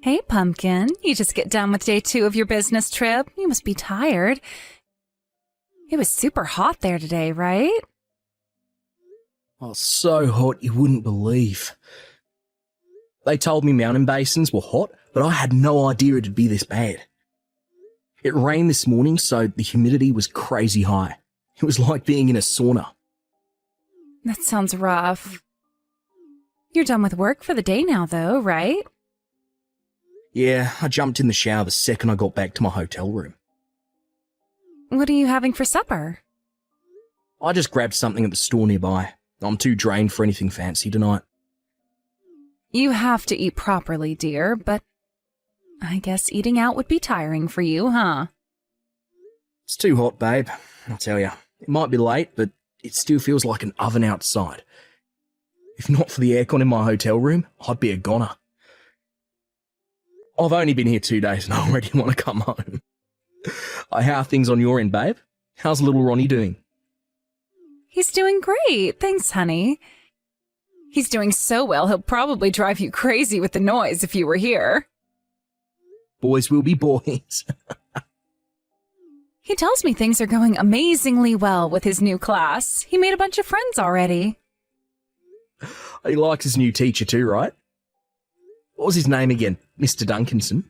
Hey, Pumpkin. You just get done with day 2 of your business trip. You must be tired. It was super hot there today, right? Oh, so hot you wouldn't believe. They told me mountain basins were hot, but I had no idea it'd be this bad. It rained this morning, so the humidity was crazy high. It was like being in a sauna. That sounds rough. You're done with work for the day now, though, right? Yeah, I jumped in the shower the second I got back to my hotel room. What are you having for supper? I just grabbed something at the store nearby. I'm too drained for anything fancy tonight. You have to eat properly, dear, but I guess eating out would be tiring for you, huh? It's too hot, babe. I'll tell you. It might be late, but it still feels like an oven outside. If not for the aircon in my hotel room, I'd be a goner. I've only been here 2 days and I already want to come home. How are things on your end, babe? How's little Ronnie doing? He's doing great, thanks, honey. He's doing so well, he'll probably drive you crazy with the noise if you were here. Boys will be boys. He tells me things are going amazingly well with his new class. He made a bunch of friends already. He likes his new teacher too, right? What was his name again? Mr. Duncanson?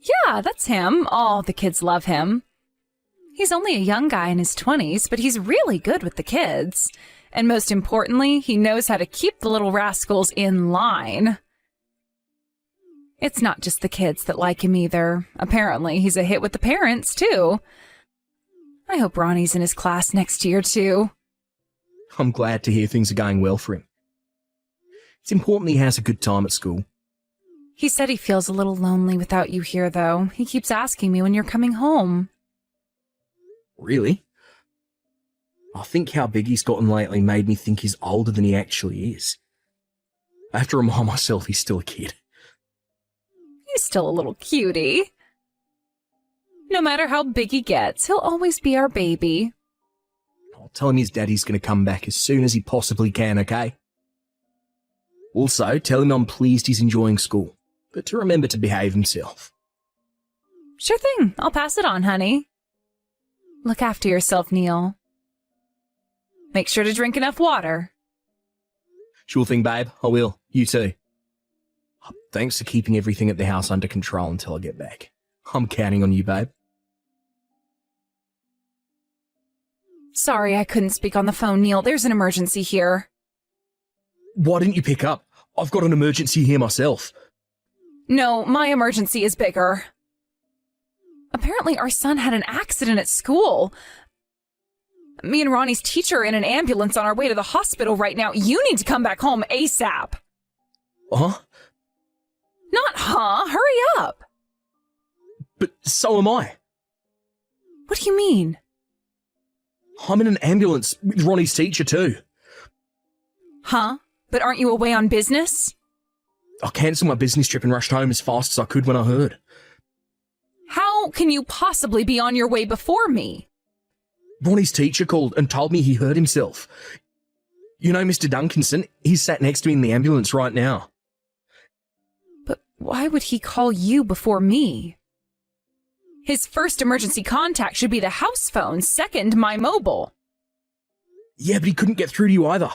Yeah, that's him. All the kids love him. He's only a young guy in his 20s, but he's really good with the kids. And most importantly, he knows how to keep the little rascals in line. It's not just the kids that like him either. Apparently, he's a hit with the parents, too. I hope Ronnie's in his class next year, too. I'm glad to hear things are going well for him. It's important he has a good time at school. He said he feels a little lonely without you here, though. He keeps asking me when you're coming home. Really? I think how big he's gotten lately made me think he's older than he actually is. I have to remind myself he's still a kid. He's still a little cutie. No matter how big he gets, he'll always be our baby. I'll tell him his daddy's going to come back as soon as he possibly can, okay? Also, tell him I'm pleased he's enjoying school, but to remember to behave himself. Sure thing. I'll pass it on, honey. Look after yourself, Neil. Make sure to drink enough water. Sure thing, babe. I will. You too. Thanks for keeping everything at the house under control until I get back. I'm counting on you, babe. Sorry I couldn't speak on the phone, Neil. There's an emergency here. Why didn't you pick up? I've got an emergency here myself. No, my emergency is bigger. Apparently our son had an accident at school. Me and Ronnie's teacher are in an ambulance on our way to the hospital right now. You need to come back home ASAP. Huh? Not huh, hurry up. But so am I. What do you mean? I'm in an ambulance with Ronnie's teacher too. Huh? But aren't you away on business? I cancelled my business trip and rushed home as fast as I could when I heard. How can you possibly be on your way before me? Ronnie's teacher called and told me he hurt himself. You know Mr. Duncanson? He's sat next to me in the ambulance right now. But why would he call you before me? His first emergency contact should be the house phone, second my mobile. Yeah, but he couldn't get through to you either.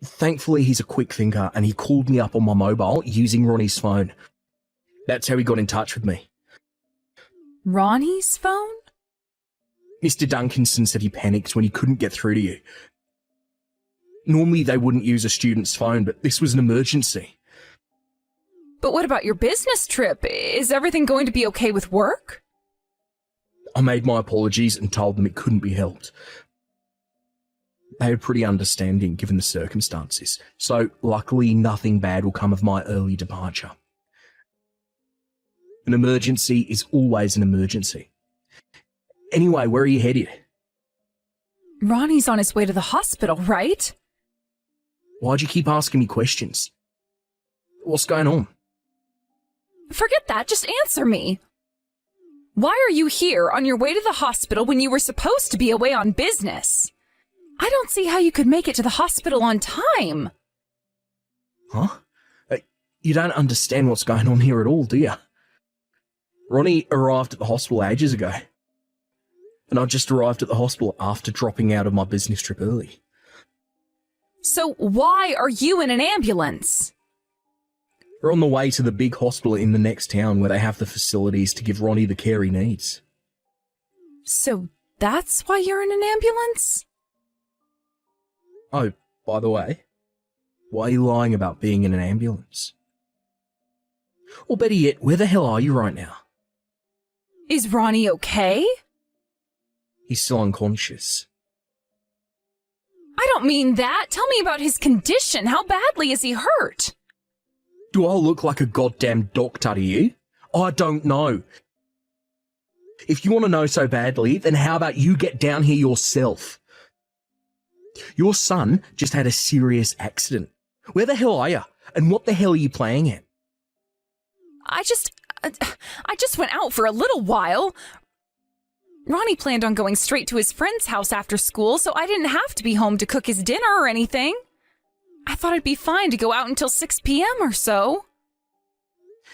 Thankfully, he's a quick thinker and he called me up on my mobile using Ronnie's phone. That's how he got in touch with me. Ronnie's phone? Mr. Duncanson said he panicked when he couldn't get through to you. Normally they wouldn't use a student's phone, but this was an emergency. But what about your business trip? Is everything going to be okay with work? I made my apologies and told them it couldn't be helped. They were pretty understanding given the circumstances, so luckily nothing bad will come of my early departure. An emergency is always an emergency. Anyway, where are you headed? Ronnie's on his way to the hospital, right? Why'd you keep asking me questions? What's going on? Forget that, just answer me. Why are you here on your way to the hospital when you were supposed to be away on business? I don't see how you could make it to the hospital on time. Huh? You don't understand what's going on here at all, do you? Ronnie arrived at the hospital ages ago. And I just arrived at the hospital after dropping out of my business trip early. So why are you in an ambulance? We're on the way to the big hospital in the next town where they have the facilities to give Ronnie the care he needs. So that's why you're in an ambulance? Oh, by the way, why are you lying about being in an ambulance? Or better yet, where the hell are you right now? Is Ronnie okay? He's still unconscious. I don't mean that. Tell me about his condition. How badly is he hurt? Do I look like a goddamn doctor to you? I don't know. If you want to know so badly, then how about you get down here yourself? Your son just had a serious accident. Where the hell are you? And what the hell are you playing at? I just went out for a little while. Ronnie planned on going straight to his friend's house after school, so I didn't have to be home to cook his dinner or anything. I thought it'd be fine to go out until 6 p.m. or so.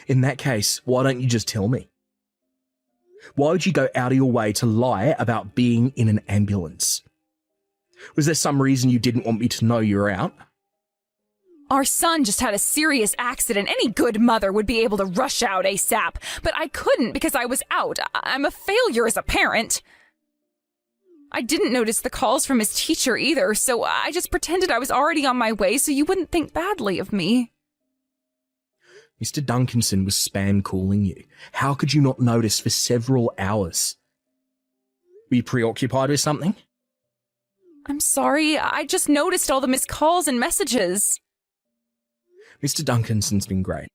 In that case, why don't you just tell me? Why would you go out of your way to lie about being in an ambulance? Was there some reason you didn't want me to know you were out? Our son just had a serious accident. Any good mother would be able to rush out ASAP, but I couldn't because I was out. I'm a failure as a parent. I didn't notice the calls from his teacher either, so I just pretended I was already on my way so you wouldn't think badly of me. Mr. Duncanson was spam calling you. How could you not notice for several hours? Were you preoccupied with something? I'm sorry, I just noticed all the missed calls and messages. Mr. Duncanson's been great.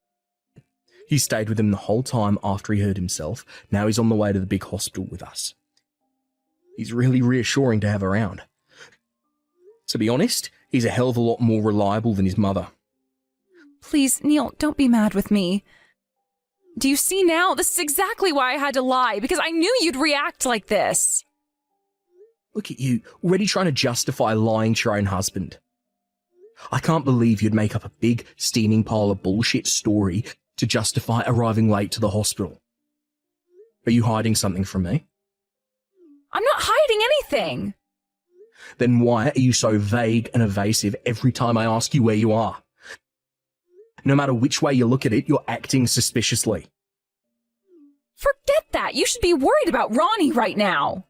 He stayed with him the whole time after he hurt himself. Now he's on the way to the big hospital with us. He's really reassuring to have around. To be honest, he's a hell of a lot more reliable than his mother. Please, Neil, don't be mad with me. Do you see now? This is exactly why I had to lie, because I knew you'd react like this. Look at you, already trying to justify lying to your own husband. I can't believe you'd make up a big, steaming pile of bullshit story to justify arriving late to the hospital. Are you hiding something from me? I'm not hiding anything. Then why are you so vague and evasive every time I ask you where you are? No matter which way you look at it, you're acting suspiciously. Forget that. You should be worried about Ronnie right now.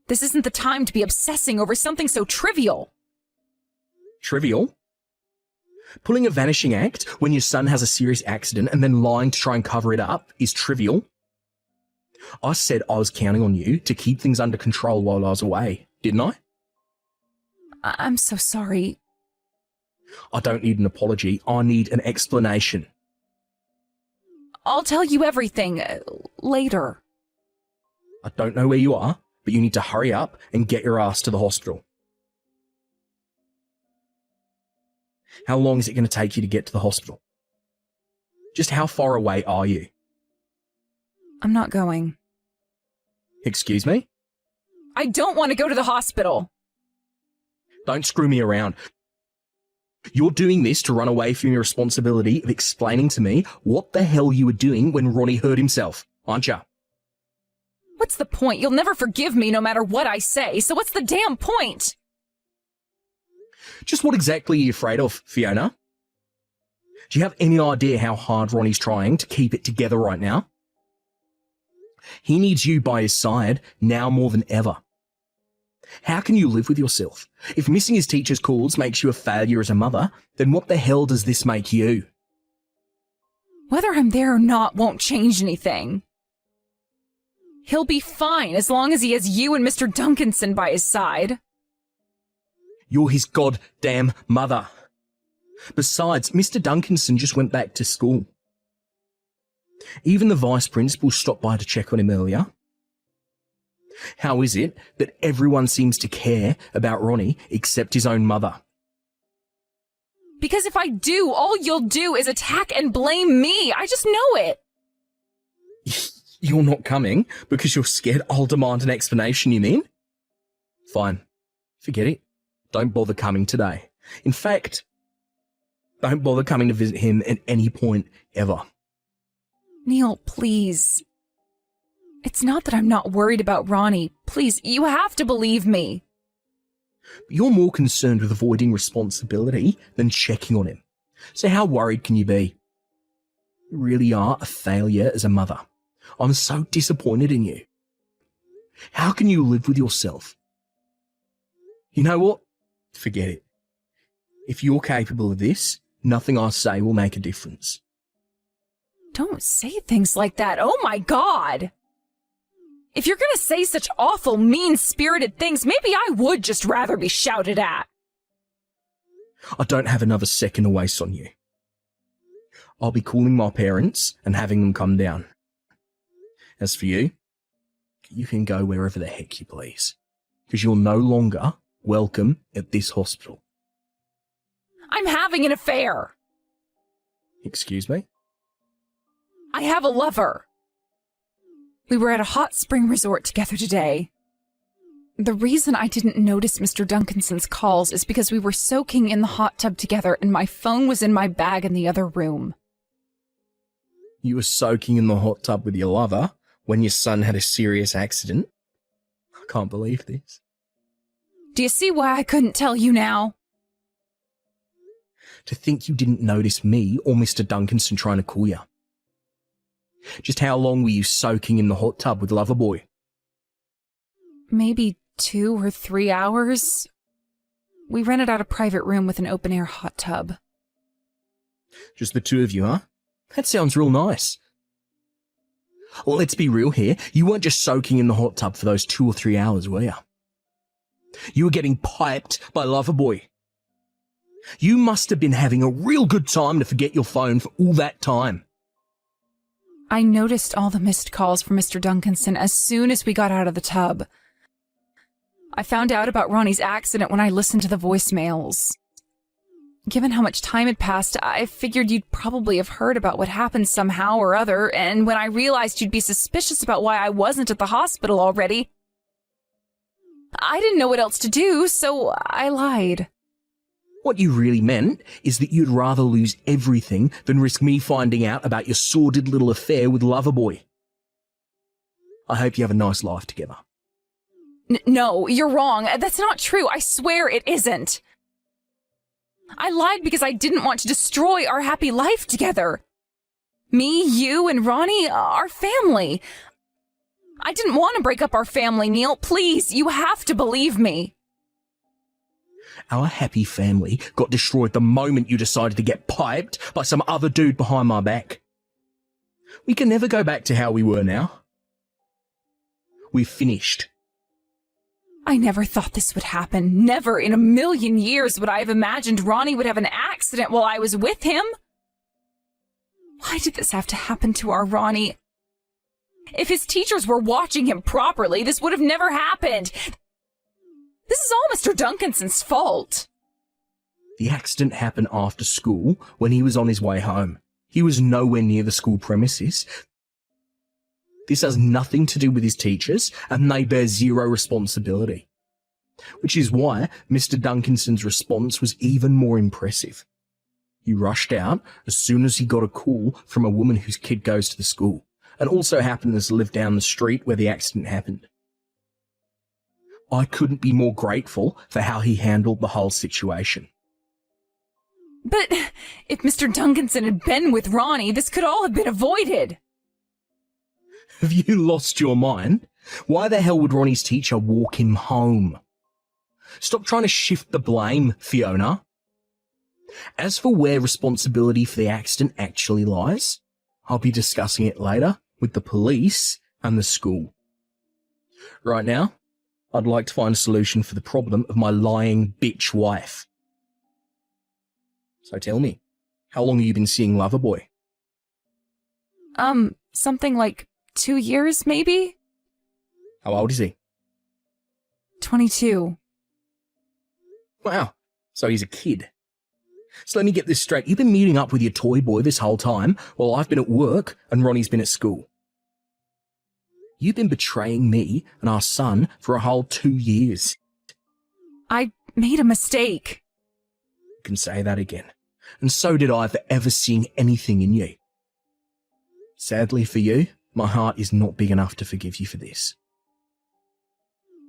This isn't the time to be obsessing over something so trivial. Trivial? Pulling a vanishing act when your son has a serious accident and then lying to try and cover it up is trivial. I said I was counting on you to keep things under control while I was away, didn't I? I'm so sorry. I don't need an apology. I need an explanation. I'll tell you everything later. I don't know where you are, but you need to hurry up and get your ass to the hospital. How long is it going to take you to get to the hospital? Just how far away are you? I'm not going. Excuse me? I don't want to go to the hospital. Don't screw me around. You're doing this to run away from your responsibility of explaining to me what the hell you were doing when Ronnie hurt himself, aren't you? What's the point? You'll never forgive me no matter what I say, so what's the damn point? Just what exactly are you afraid of, Fiona? Do you have any idea how hard Ronnie's trying to keep it together right now? He needs you by his side now more than ever. How can you live with yourself? If missing his teacher's calls makes you a failure as a mother, then what the hell does this make you? Whether I'm there or not won't change anything. He'll be fine as long as he has you and Mr. Duncanson by his side. You're his goddamn mother. Besides, Mr. Duncanson just went back to school. Even the vice principal stopped by to check on him earlier. How is it that everyone seems to care about Ronnie except his own mother? Because if I do, all you'll do is attack and blame me. I just know it. You're not coming because you're scared I'll demand an explanation, you mean? Fine. Forget it. Don't bother coming today. In fact, Don't bother coming to visit him at any point, ever. Neil, please. It's not that I'm not worried about Ronnie. Please, you have to believe me. You're more concerned with avoiding responsibility than checking on him. So how worried can you be? You really are a failure as a mother. I'm so disappointed in you. How can you live with yourself? You know what? Forget it. If you're capable of this, nothing I say will make a difference. Don't say things like that. Oh my God! If you're gonna say such awful, mean-spirited things, maybe I would just rather be shouted at. I don't have another second to waste on you. I'll be calling my parents and having them come down. As for you, you can go wherever the heck you please, because you're no longer welcome at this hospital. I'm having an affair. Excuse me? I have a lover. We were at a hot spring resort together today. The reason I didn't notice Mr. Duncanson's calls is because we were soaking in the hot tub together and my phone was in my bag in the other room. You were soaking in the hot tub with your lover when your son had a serious accident? I can't believe this. Do you see why I couldn't tell you now? To think you didn't notice me or Mr. Duncanson trying to call you. Just how long were you soaking in the hot tub with Loverboy? Maybe 2 or 3 hours. We rented out a private room with an open-air hot tub. Just the two of you, huh? That sounds real nice. Well, let's be real here. You weren't just soaking in the hot tub for those 2 or 3 hours, were you? You were getting piped by Loverboy. You must have been having a real good time to forget your phone for all that time. I noticed all the missed calls from Mr. Duncanson as soon as we got out of the tub. I found out about Ronnie's accident when I listened to the voicemails. Given how much time had passed, I figured you'd probably have heard about what happened somehow or other, and when I realized you'd be suspicious about why I wasn't at the hospital already, I didn't know what else to do, so I lied. What you really meant is that you'd rather lose everything than risk me finding out about your sordid little affair with Loverboy. I hope you have a nice life together. No, you're wrong. That's not true. I swear it isn't. I lied because I didn't want to destroy our happy life together. Me, you, and Ronnie, our family. I didn't want to break up our family, Neil. Please, you have to believe me. Our happy family got destroyed the moment you decided to get piped by some other dude behind my back. We can never go back to how we were now. We're finished. I never thought this would happen. Never in a million years would I have imagined Ronnie would have an accident while I was with him. Why did this have to happen to our Ronnie? If his teachers were watching him properly, this would have never happened. This is all Mr. Duncanson's fault. The accident happened after school when he was on his way home. He was nowhere near the school premises. This has nothing to do with his teachers, and they bear zero responsibility. Which is why Mr. Duncanson's response was even more impressive. He rushed out as soon as he got a call from a woman whose kid goes to the school, and also happened to live down the street where the accident happened. I couldn't be more grateful for how he handled the whole situation. But if Mr. Duncanson had been with Ronnie, this could all have been avoided. Have you lost your mind? Why the hell would Ronnie's teacher walk him home? Stop trying to shift the blame, Fiona. As for where responsibility for the accident actually lies, I'll be discussing it later with the police and the school. Right now, I'd like to find a solution for the problem of my lying bitch wife. So tell me, how long have you been seeing Loverboy? Something like 2 years, maybe? How old is he? 22. Wow, so he's a kid. So let me get this straight. You've been meeting up with your toy boy this whole time while I've been at work and Ronnie's been at school. You've been betraying me and our son for a whole 2 years. I made a mistake. You can say that again. And so did I for ever seeing anything in you. Sadly for you, my heart is not big enough to forgive you for this.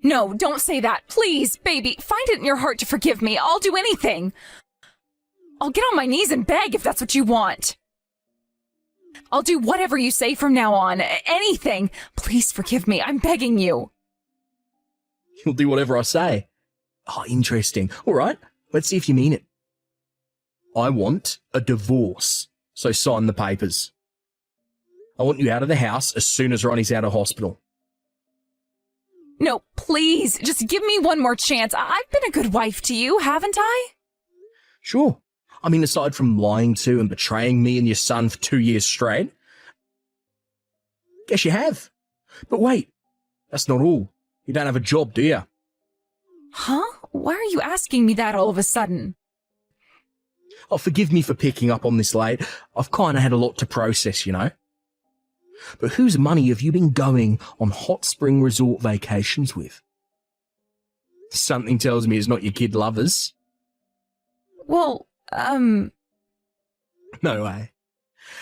No, don't say that. Please, baby, find it in your heart to forgive me. I'll do anything. I'll get on my knees and beg if that's what you want. I'll do whatever you say from now on. Anything. Please forgive me. I'm begging you. You'll do whatever I say. Oh, interesting. All right, let's see if you mean it. I want a divorce, so sign the papers. I want you out of the house as soon as Ronnie's out of hospital. No, please, just give me one more chance. I've been a good wife to you, haven't I? Sure. I mean, aside from lying to and betraying me and your son for 2 years straight. Guess you have. But wait, that's not all. You don't have a job, do you? Huh? Why are you asking me that all of a sudden? Oh, forgive me for picking up on this late. I've kind of had a lot to process, you know. But whose money have you been going on hot spring resort vacations with? Something tells me it's not your kid lovers. Well, No way.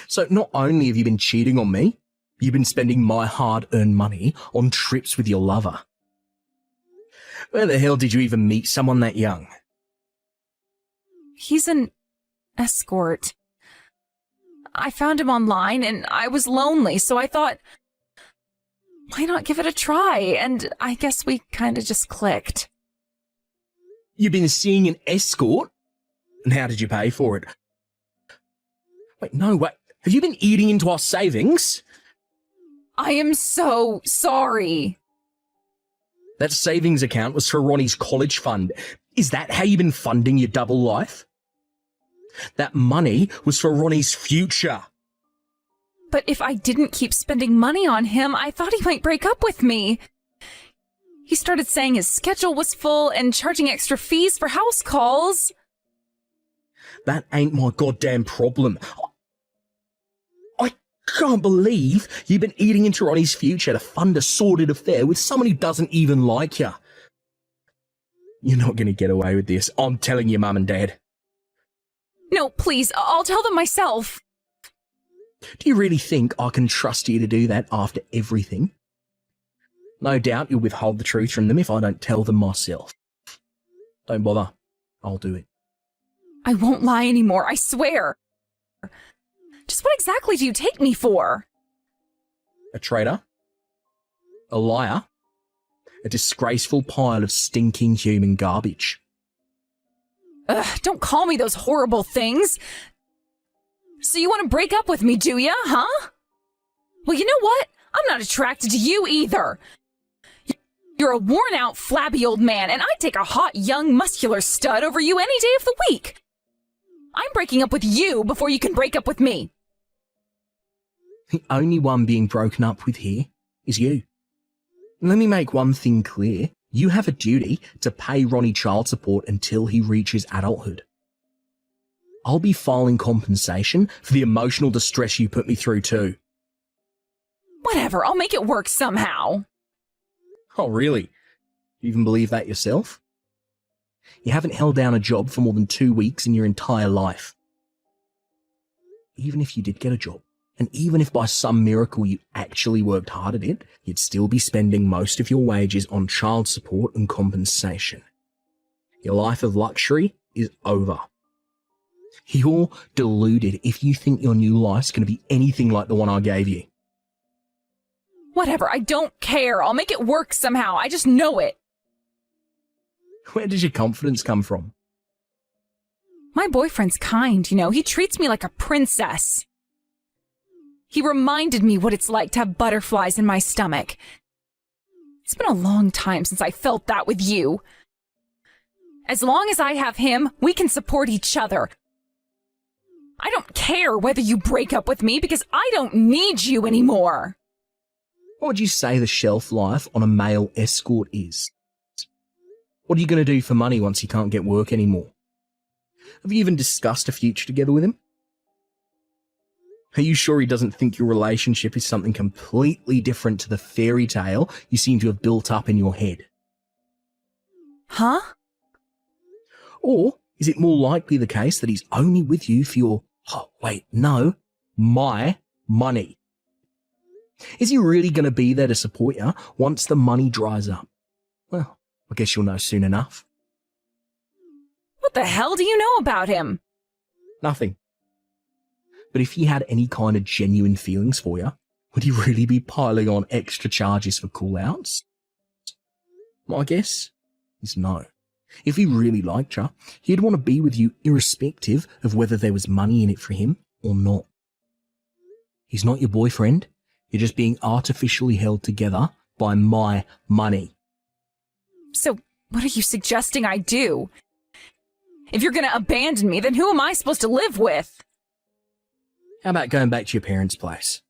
So not only have you been cheating on me, you've been spending my hard-earned money on trips with your lover. Where the hell did you even meet someone that young? He's an escort. I found him online and I was lonely, so I thought, why not give it a try? And I guess we kind of just clicked. You've been seeing an escort? And how did you pay for it? Wait, no, wait. Have you been eating into our savings? I am so sorry. That savings account was for Ronnie's college fund. Is that how you've been funding your double life? That money was for Ronnie's future. But if I didn't keep spending money on him, I thought he might break up with me. He started saying his schedule was full and charging extra fees for house calls. That ain't my goddamn problem. I can't believe you've been eating into Ronnie's future to fund a sordid affair with someone who doesn't even like you. You're not going to get away with this. I'm telling you, Mum and Dad. No, please, I'll tell them myself. Do you really think I can trust you to do that after everything? No doubt you'll withhold the truth from them if I don't tell them myself. Don't bother. I'll do it. I won't lie anymore, I swear. Just what exactly do you take me for? A traitor? A liar? A disgraceful pile of stinking human garbage. Ugh, don't call me those horrible things. So you want to break up with me, do ya, huh? Well, you know what? I'm not attracted to you either. You're a worn-out, flabby old man, and I'd take a hot, young, muscular stud over you any day of the week. I'm breaking up with you before you can break up with me. The only one being broken up with here is you. Let me make one thing clear. You have a duty to pay Ronnie child support until he reaches adulthood. I'll be filing compensation for the emotional distress you put me through too. Whatever, I'll make it work somehow. Oh, really? You even believe that yourself? You haven't held down a job for more than 2 weeks in your entire life. Even if you did get a job, and even if by some miracle you actually worked hard at it, you'd still be spending most of your wages on child support and compensation. Your life of luxury is over. You're deluded if you think your new life's going to be anything like the one I gave you. Whatever, I don't care. I'll make it work somehow. I just know it. Where does your confidence come from? My boyfriend's kind, you know. He treats me like a princess. He reminded me what it's like to have butterflies in my stomach. It's been a long time since I felt that with you. As long as I have him, we can support each other. I don't care whether you break up with me because I don't need you anymore. What would you say the shelf life on a male escort is? What are you going to do for money once you can't get work anymore? Have you even discussed a future together with him? Are you sure he doesn't think your relationship is something completely different to the fairy tale you seem to have built up in your head? Huh? Or Is it more likely the case that he's only with you for your, my money? Is he really going to be there to support you once the money dries up? Well, I guess you'll know soon enough. What the hell do you know about him? Nothing. But if he had any kind of genuine feelings for you, would he really be piling on extra charges for call-outs? My guess is no. If he really liked you, he'd want to be with you irrespective of whether there was money in it for him or not. He's not your boyfriend. You're just being artificially held together by my money. So, what are you suggesting I do? If you're going to abandon me, then who am I supposed to live with? How about going back to your parents' place?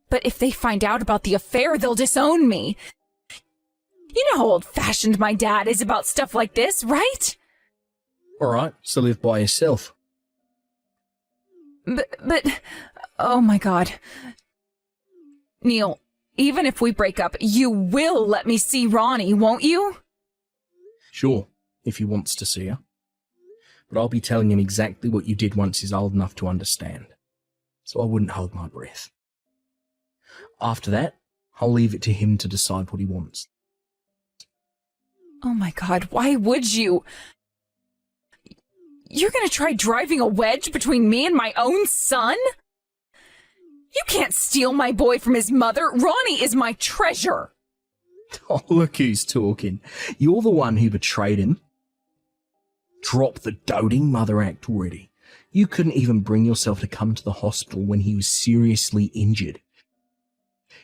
But if they find out about the affair, they'll disown me. You know how old-fashioned my dad is about stuff like this, right? All right, so live by yourself. But, oh my God. Neil, even if we break up, you will let me see Ronnie, won't you? Sure, if he wants to see her. But I'll be telling him exactly what you did once he's old enough to understand. So I wouldn't hold my breath. After that, I'll leave it to him to decide what he wants. Oh my God, why would you? You're gonna try driving a wedge between me and my own son? You can't steal my boy from his mother. Ronnie is my treasure. Oh, look who's talking. You're the one who betrayed him. Drop the doting mother act already. You couldn't even bring yourself to come to the hospital when he was seriously injured.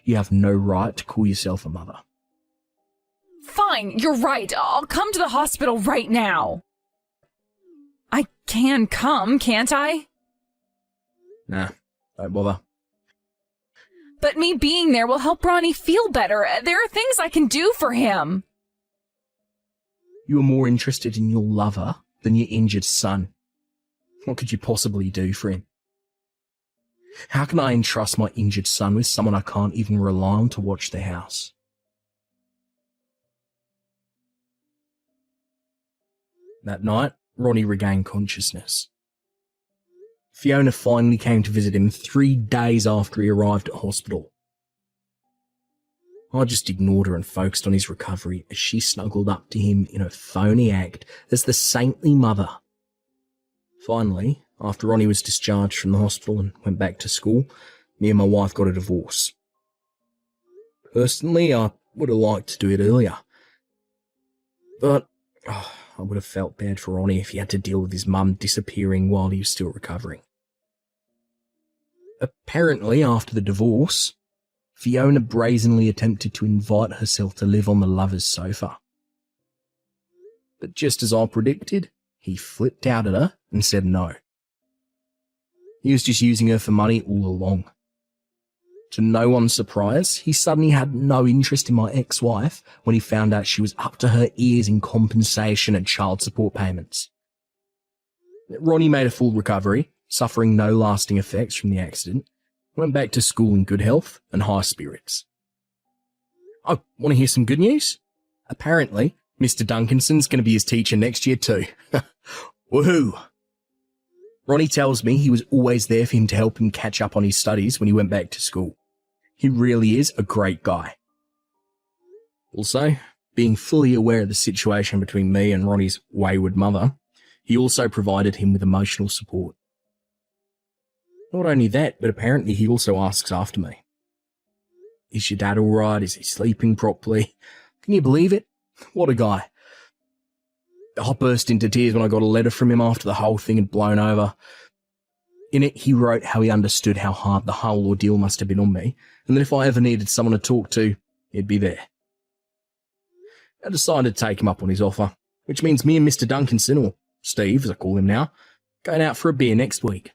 You have no right to call yourself a mother. Fine, you're right. I'll come to the hospital right now. I can come, can't I? Nah, don't bother. But me being there will help Ronnie feel better. There are things I can do for him. You are more interested in your lover than your injured son. What could you possibly do for him? How can I entrust my injured son with someone I can't even rely on to watch the house? That night, Ronnie regained consciousness. Fiona finally came to visit him 3 days after he arrived at hospital. I just ignored her and focused on his recovery as she snuggled up to him in a phony act as the saintly mother. Finally, after Ronnie was discharged from the hospital and went back to school, me and my wife got a divorce. Personally, I would have liked to do it earlier. But I would have felt bad for Ronnie if he had to deal with his mum disappearing while he was still recovering. Apparently, after the divorce, Fiona brazenly attempted to invite herself to live on the lover's sofa. But just as I predicted, he flipped out at her and said no. He was just using her for money all along. To no one's surprise, he suddenly had no interest in my ex-wife when he found out she was up to her ears in compensation and child support payments. Ronnie made a full recovery, suffering no lasting effects from the accident, went back to school in good health and high spirits. Oh, want to hear some good news? Apparently, Mr. Duncanson's going to be his teacher next year too. Woohoo! Ronnie tells me he was always there for him to help him catch up on his studies when he went back to school. He really is a great guy. Also, being fully aware of the situation between me and Ronnie's wayward mother, he also provided him with emotional support. Not only that, but apparently he also asks after me. Is your dad alright? Is he sleeping properly? Can you believe it? What a guy. I burst into tears when I got a letter from him after the whole thing had blown over. In it, he wrote how he understood how hard the whole ordeal must have been on me, and that if I ever needed someone to talk to, he'd be there. I decided to take him up on his offer, which means me and Mr. Duncanson, or Steve as I call him now, going out for a beer next week.